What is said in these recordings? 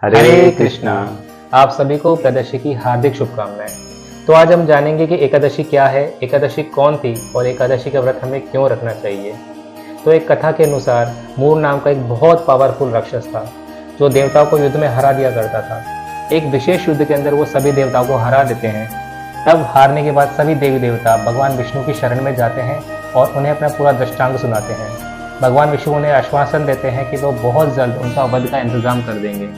हरे कृष्णा। आप सभी को एकादशी की हार्दिक शुभकामनाएं। तो आज हम जानेंगे कि एकादशी क्या है, एकादशी कौन थी और एकादशी का व्रत हमें क्यों रखना चाहिए। तो एक कथा के अनुसार मूर नाम का एक बहुत पावरफुल राक्षस था जो देवताओं को युद्ध में हरा दिया करता था। एक विशेष युद्ध के अंदर वो सभी देवताओं को हरा देते हैं। तब हारने के बाद सभी देवी देवता भगवान विष्णु की शरण में जाते हैं और उन्हें अपना पूरा दृष्टांत सुनाते हैं। भगवान विष्णु उन्हें आश्वासन देते हैं कि वो बहुत जल्द उनका वध का इंतजाम कर देंगे।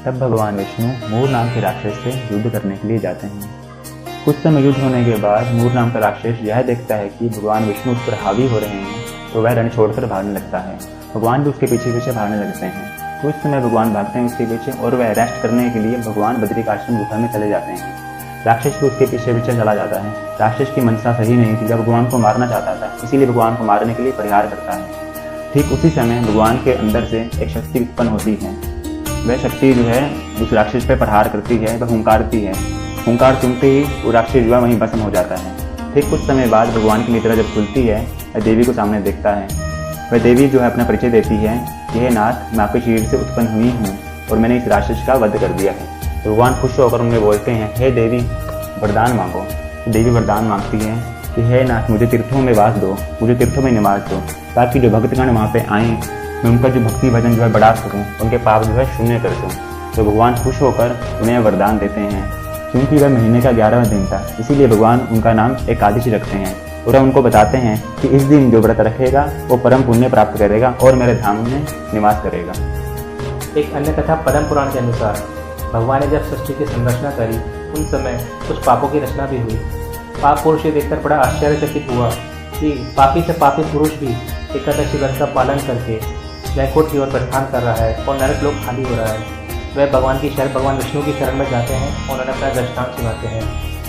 तब भगवान विष्णु मूर नाम के राक्षस से युद्ध करने के लिए जाते हैं। कुछ समय युद्ध होने के बाद मूर नाम का राक्षस यह देखता है कि भगवान विष्णु उस पर हावी हो रहे हैं, तो वह रण छोड़कर भागने लगता है। भगवान भी उसके पीछे पीछे भागने लगते हैं। कुछ समय भगवान भागते हैं उसके पीछे और वह रेस्ट करने के लिए भगवान बद्रिकाश्रम गुफा में चले जाते हैं। राक्षस भी उसके पीछे पीछे चला जाता है। राक्षस की मंशा सही नहीं थी, जब भगवान को मारना चाहता था, इसीलिए भगवान को मारने के लिए प्रहार करता है। ठीक उसी समय भगवान के अंदर से एक शक्ति उत्पन्न होती है। वह शक्ति जो है उस राक्षस पे प्रहार करती है, वह हुंकारती है। हुंकार सुनते ही वो राक्षस जो है वहीं भस्म हो जाता है। फिर कुछ समय बाद भगवान की निद्रा जब खुलती है, वह देवी को सामने देखता है। वह देवी जो है अपना परिचय देती है, यह नाथ, मैं आपके शरीर से उत्पन्न हुई हूँ और मैंने इस राक्षस का वध कर दिया है। तो भगवान खुश होकर उनमें बोलते हैं, हे देवी वरदान मांगो। देवी वरदान मांगती है कि हे नाथ, मुझे तीर्थों में वास दो, मुझे तीर्थों में निवास दो, ताकि जो भक्तगण वहाँ पे आएँ मैं उनका जो भक्ति भजन जो है बढ़ा सकूँ, उनके पाप जो है शून्य कर दूँ। तो भगवान खुश होकर उन्हें वरदान देते हैं। क्योंकि वह महीने का 11वां दिन था, इसीलिए भगवान उनका नाम एकादशी रखते हैं और उनको बताते हैं कि इस दिन जो व्रत रखेगा वो परम पुण्य प्राप्त करेगा और मेरे धाम में निवास करेगा। एक अन्य कथा पद्म पुराण के अनुसार भगवान ने जब सृष्टि की संरचना करी, उन समय कुछ पापों की रचना भी हुई। पाप पुरुष ये देखकर बड़ा आश्चर्यचकित हुआ कि पापी से पापी पुरुष भी एकादशी व्रत का पालन करके वैकुंठ की ओर प्रस्थान कर रहा है और नरक लोक खाली हो रहा है। वह भगवान विष्णु की शरण में जाते हैं और उन्हें अपना दृष्टांत सुनाते हैं।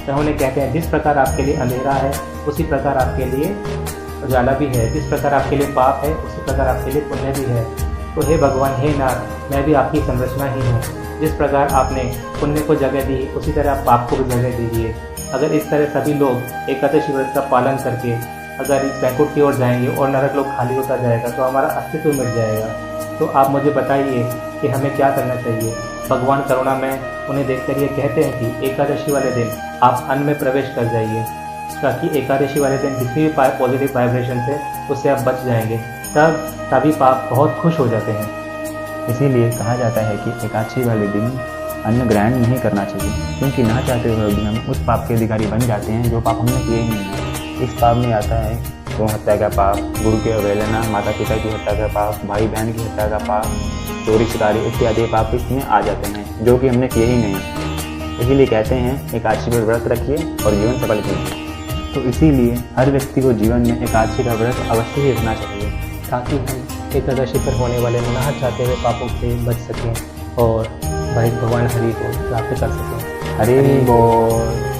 वह उन्हें कहते हैं, जिस प्रकार आपके लिए अंधेरा है उसी प्रकार आपके लिए उजाला भी है, जिस प्रकार आपके लिए पाप है उसी प्रकार आपके लिए पुण्य भी है। तो हे भगवान, हे नाथ, मैं भी आपकी संरचना ही हूँ। जिस प्रकार आपने पुण्य को जगह दी उसी तरह आप पाप को भी जगह दीजिए। अगर इस तरह सभी लोग एकादशी व्रत का पालन करके अगर इस वैकुंठ की ओर जाएंगे और नरक लोक खाली होता जाएगा तो हमारा अस्तित्व मिट जाएगा। तो आप मुझे बताइए कि हमें क्या करना चाहिए। भगवान करुणा में उन्हें देखकर ये कहते हैं कि एकादशी वाले दिन आप अन्न में प्रवेश कर जाइए, ताकि एकादशी वाले दिन किसी भी पॉजिटिव वाइब्रेशन से उससे आप बच जाएंगे। तब सभी पाप बहुत खुश हो जाते हैं। इसीलिए कहा जाता है कि एकादशी वाले दिन अन्न ग्रहण नहीं करना चाहिए, क्योंकि ना चाहते हुए भी हम उस पाप के अधिकारी बन जाते हैं जो पाप हमने किए ही नहीं है। इस पाप में आता है गौ हत्या का पाप, गुरु की अवहेलना, माता पिता की हत्या का पाप, भाई बहन की हत्या का पाप, चोरी चकारी इत्यादि पाप इसमें आ जाते हैं जो कि हमने किए ही नहीं। इसीलिए कहते हैं एकादशी पर व्रत रखिए और जीवन सफल कीजिए। तो इसीलिए हर व्यक्ति को जीवन में एकादशी का व्रत अवश्य ही रखना चाहिए, ताकि हम एकादशी पर होने वाले ना चाहते हुए पापों से बच सकें और भाई भगवान हरि को प्राप्त कर सकें। हरि बोल।